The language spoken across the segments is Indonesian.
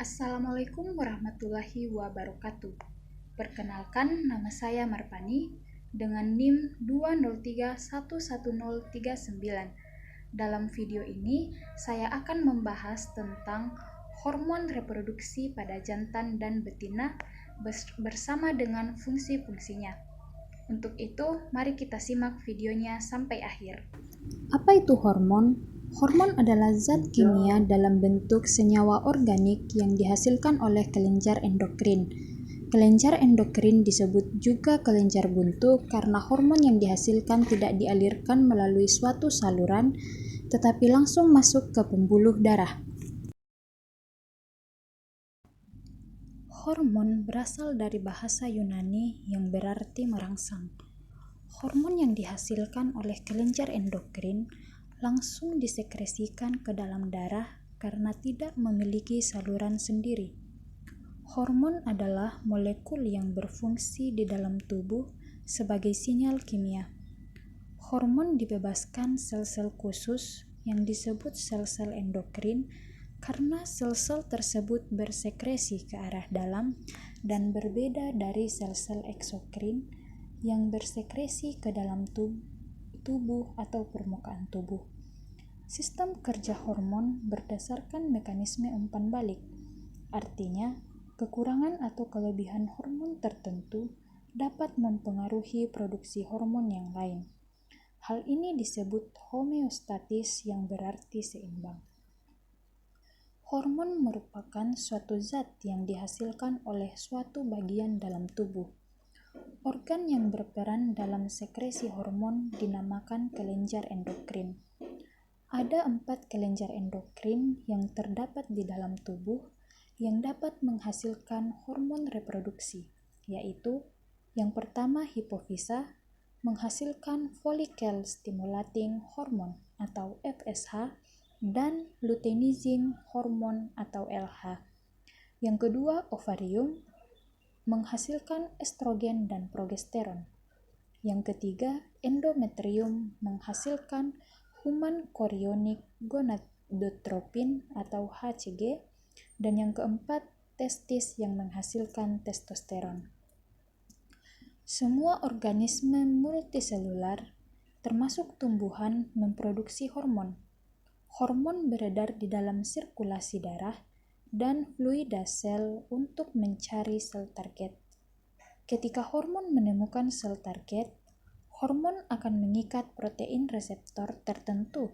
Assalamualaikum warahmatullahi wabarakatuh. Perkenalkan, nama saya Marpani dengan NIM 203111039. Dalam video ini, saya akan membahas tentang hormon reproduksi pada jantan dan betina bersama dengan fungsi-fungsinya. Untuk itu, mari kita simak videonya sampai akhir. Apa itu hormon? Hormon adalah zat kimia dalam bentuk senyawa organik yang dihasilkan oleh kelenjar endokrin. Kelenjar endokrin disebut juga kelenjar buntu karena hormon yang dihasilkan tidak dialirkan melalui suatu saluran, tetapi langsung masuk ke pembuluh darah. Hormon berasal dari bahasa Yunani yang berarti merangsang. Hormon yang dihasilkan oleh kelenjar endokrin langsung disekresikan ke dalam darah karena tidak memiliki saluran sendiri. Hormon adalah molekul yang berfungsi di dalam tubuh sebagai sinyal kimia. Hormon dibebaskan sel-sel khusus yang disebut sel-sel endokrin karena sel-sel tersebut bersekresi ke arah dalam dan berbeda dari sel-sel eksokrin yang bersekresi ke dalam tubuh atau permukaan tubuh. Sistem kerja hormon berdasarkan mekanisme umpan balik. Artinya, kekurangan atau kelebihan hormon tertentu dapat mempengaruhi produksi hormon yang lain. Hal ini disebut homeostatis yang berarti seimbang. Hormon merupakan suatu zat yang dihasilkan oleh suatu bagian dalam tubuh. Organ yang berperan dalam sekresi hormon dinamakan kelenjar endokrin. Ada 4 kelenjar endokrin yang terdapat di dalam tubuh yang dapat menghasilkan hormon reproduksi, yaitu yang pertama hipofisa, menghasilkan follicle stimulating hormone atau FSH, dan luteinizing hormone atau LH. Yang kedua ovarium, menghasilkan estrogen dan progesteron. Yang ketiga endometrium, menghasilkan human chorionic gonadotropin atau HCG, dan yang keempat testis yang menghasilkan testosteron. Semua organisme multiselular, termasuk tumbuhan, memproduksi hormon. Hormon beredar di dalam sirkulasi darah dan fluida sel untuk mencari sel target. Ketika hormon menemukan sel target, hormon akan mengikat protein reseptor tertentu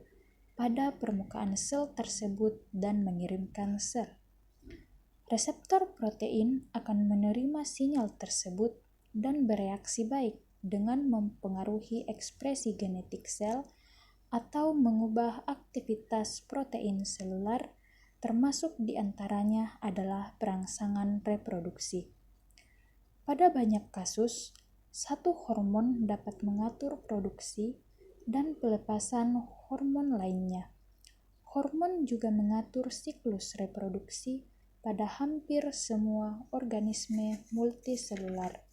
pada permukaan sel tersebut dan mengirimkan sel. Reseptor protein akan menerima sinyal tersebut dan bereaksi baik dengan mempengaruhi ekspresi genetik sel atau mengubah aktivitas protein selular, termasuk diantaranya adalah perangsangan reproduksi. Pada banyak kasus, satu hormon dapat mengatur produksi dan pelepasan hormon lainnya. Hormon juga mengatur siklus reproduksi pada hampir semua organisme multiselular.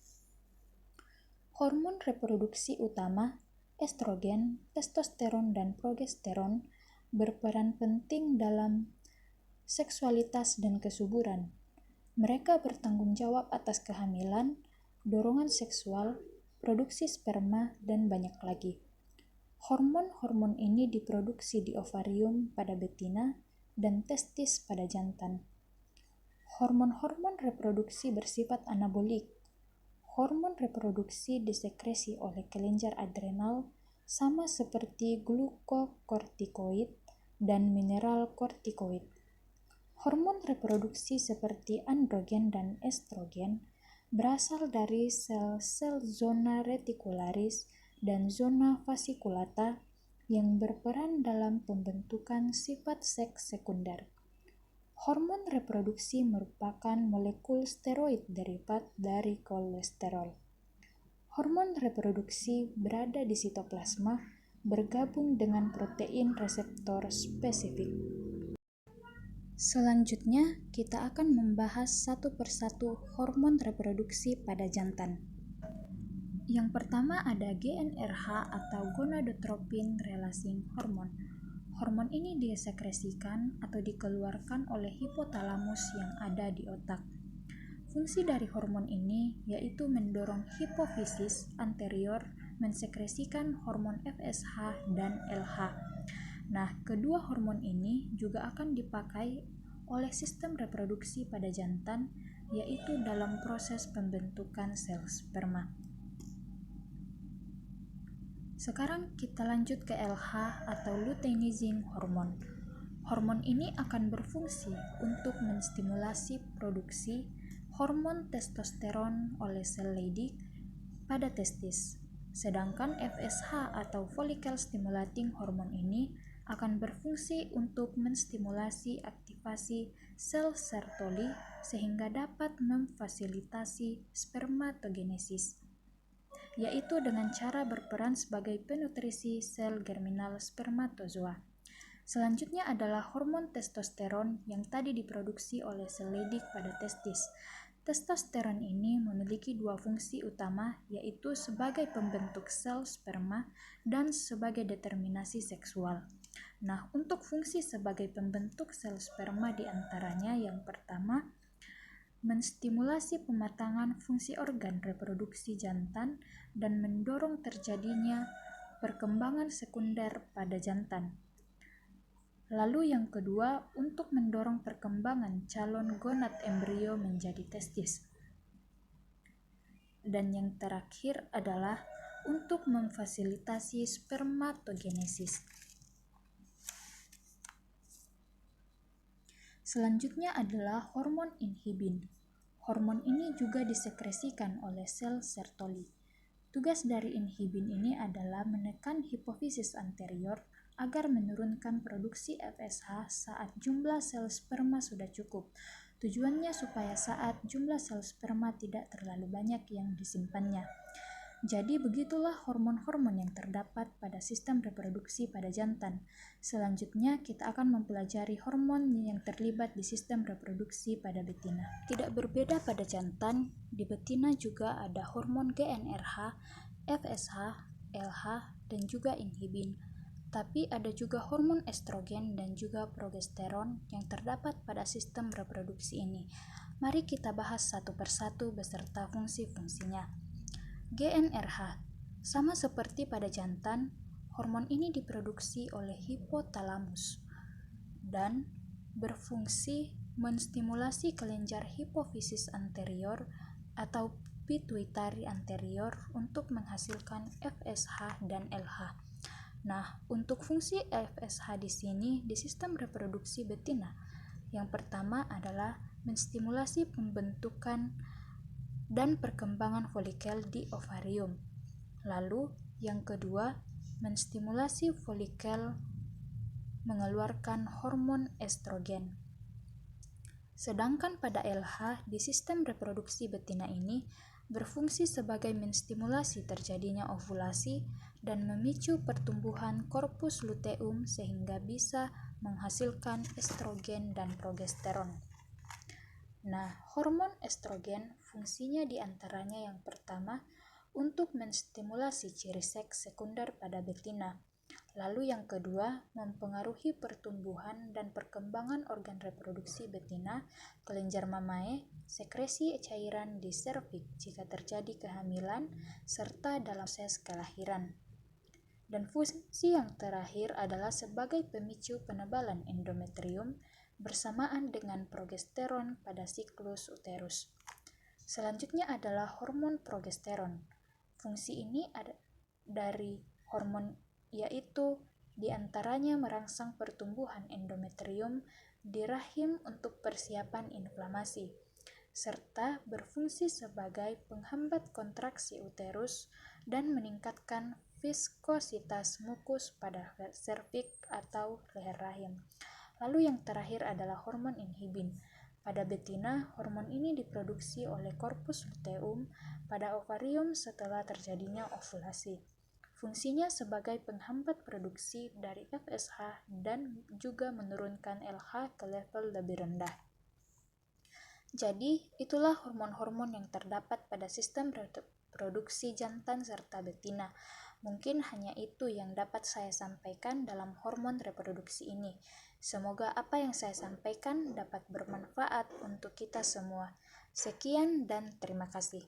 Hormon reproduksi utama, estrogen, testosteron, dan progesteron berperan penting dalam seksualitas dan kesuburan. Mereka bertanggung jawab atas kehamilan, dorongan seksual, produksi sperma, dan banyak lagi. Hormon-hormon ini diproduksi di ovarium pada betina dan testis pada jantan. Hormon-hormon reproduksi bersifat anabolik. Hormon reproduksi disekresi oleh kelenjar adrenal sama seperti glukokortikoid dan mineral kortikoid. Hormon reproduksi seperti androgen dan estrogen berasal dari sel-sel zona reticularis dan zona fasciculata yang berperan dalam pembentukan sifat seks sekunder. Hormon reproduksi merupakan molekul steroid derivat dari kolesterol. Hormon reproduksi berada di sitoplasma bergabung dengan protein reseptor spesifik. Selanjutnya, kita akan membahas satu persatu hormon reproduksi pada jantan. Yang pertama ada GnRH atau gonadotropin releasing hormone. Hormon ini disekresikan atau dikeluarkan oleh hipotalamus yang ada di otak. Fungsi dari hormon ini yaitu mendorong hipofisis anterior mensekresikan hormon FSH dan LH. Nah, kedua hormon ini juga akan dipakai oleh sistem reproduksi pada jantan, yaitu dalam proses pembentukan sel sperma. Sekarang kita lanjut ke LH atau luteinizing hormon. Hormon ini akan berfungsi untuk menstimulasi produksi hormon testosteron oleh sel Leydig pada testis. Sedangkan FSH atau follicle stimulating hormone ini akan berfungsi untuk menstimulasi aktivasi sel Sertoli sehingga dapat memfasilitasi spermatogenesis, yaitu dengan cara berperan sebagai penutrisi sel germinal spermatozoa. Selanjutnya adalah hormon testosteron yang tadi diproduksi oleh sel Leydig pada testis. Testosteron ini memiliki dua fungsi utama, yaitu sebagai pembentuk sel sperma dan sebagai determinasi seksual. Nah, untuk fungsi sebagai pembentuk sel sperma diantaranya yang pertama, menstimulasi pematangan fungsi organ reproduksi jantan dan mendorong terjadinya perkembangan sekunder pada jantan. Lalu yang kedua, untuk mendorong perkembangan calon gonad embrio menjadi testis. Dan yang terakhir adalah untuk memfasilitasi spermatogenesis. Selanjutnya adalah hormon inhibin. Hormon ini juga disekresikan oleh sel Sertoli. Tugas dari inhibin ini adalah menekan hipofisis anterior agar menurunkan produksi FSH saat jumlah sel sperma sudah cukup. Tujuannya supaya saat jumlah sel sperma tidak terlalu banyak yang disimpannya. Jadi begitulah hormon-hormon yang terdapat pada sistem reproduksi pada jantan. Selanjutnya kita akan mempelajari hormon yang terlibat di sistem reproduksi pada betina. Tidak berbeda pada jantan, di betina juga ada hormon GnRH, FSH, LH, dan juga inhibin. Tapi ada juga hormon estrogen dan juga progesteron yang terdapat pada sistem reproduksi ini. Mari kita bahas satu persatu beserta fungsi-fungsinya. GnRH, sama seperti pada jantan, hormon ini diproduksi oleh hipotalamus dan berfungsi menstimulasi kelenjar hipofisis anterior atau pituitari anterior untuk menghasilkan FSH dan LH. Nah, untuk fungsi FSH di sini di sistem reproduksi betina, yang pertama adalah menstimulasi pembentukan dan perkembangan folikel di ovarium. Lalu, yang kedua, menstimulasi folikel mengeluarkan hormon estrogen. Sedangkan pada LH di sistem reproduksi betina ini berfungsi sebagai menstimulasi terjadinya ovulasi dan memicu pertumbuhan korpus luteum sehingga bisa menghasilkan estrogen dan progesteron. Nah, hormon estrogen fungsinya diantaranya yang pertama untuk menstimulasi ciri seks sekunder pada betina. Lalu yang kedua, mempengaruhi pertumbuhan dan perkembangan organ reproduksi betina, kelenjar mamae, sekresi cairan di serviks jika terjadi kehamilan, serta dalam proses kelahiran. Dan fungsi yang terakhir adalah sebagai pemicu penebalan endometrium bersamaan dengan progesteron pada siklus uterus. Selanjutnya adalah hormon progesteron. Fungsi ini ada dari hormon yaitu diantaranya merangsang pertumbuhan endometrium di rahim untuk persiapan inflamasi, serta berfungsi sebagai penghambat kontraksi uterus dan meningkatkan viskositas mukus pada serviks atau leher rahim. Lalu yang terakhir adalah hormon inhibin. Pada betina, hormon ini diproduksi oleh korpus luteum pada ovarium setelah terjadinya ovulasi. Fungsinya sebagai penghambat produksi dari FSH dan juga menurunkan LH ke level lebih rendah. Jadi, itulah hormon-hormon yang terdapat pada sistem reproduksi jantan serta betina. Mungkin hanya itu yang dapat saya sampaikan dalam hormon reproduksi ini. Semoga apa yang saya sampaikan dapat bermanfaat untuk kita semua. Sekian dan terima kasih.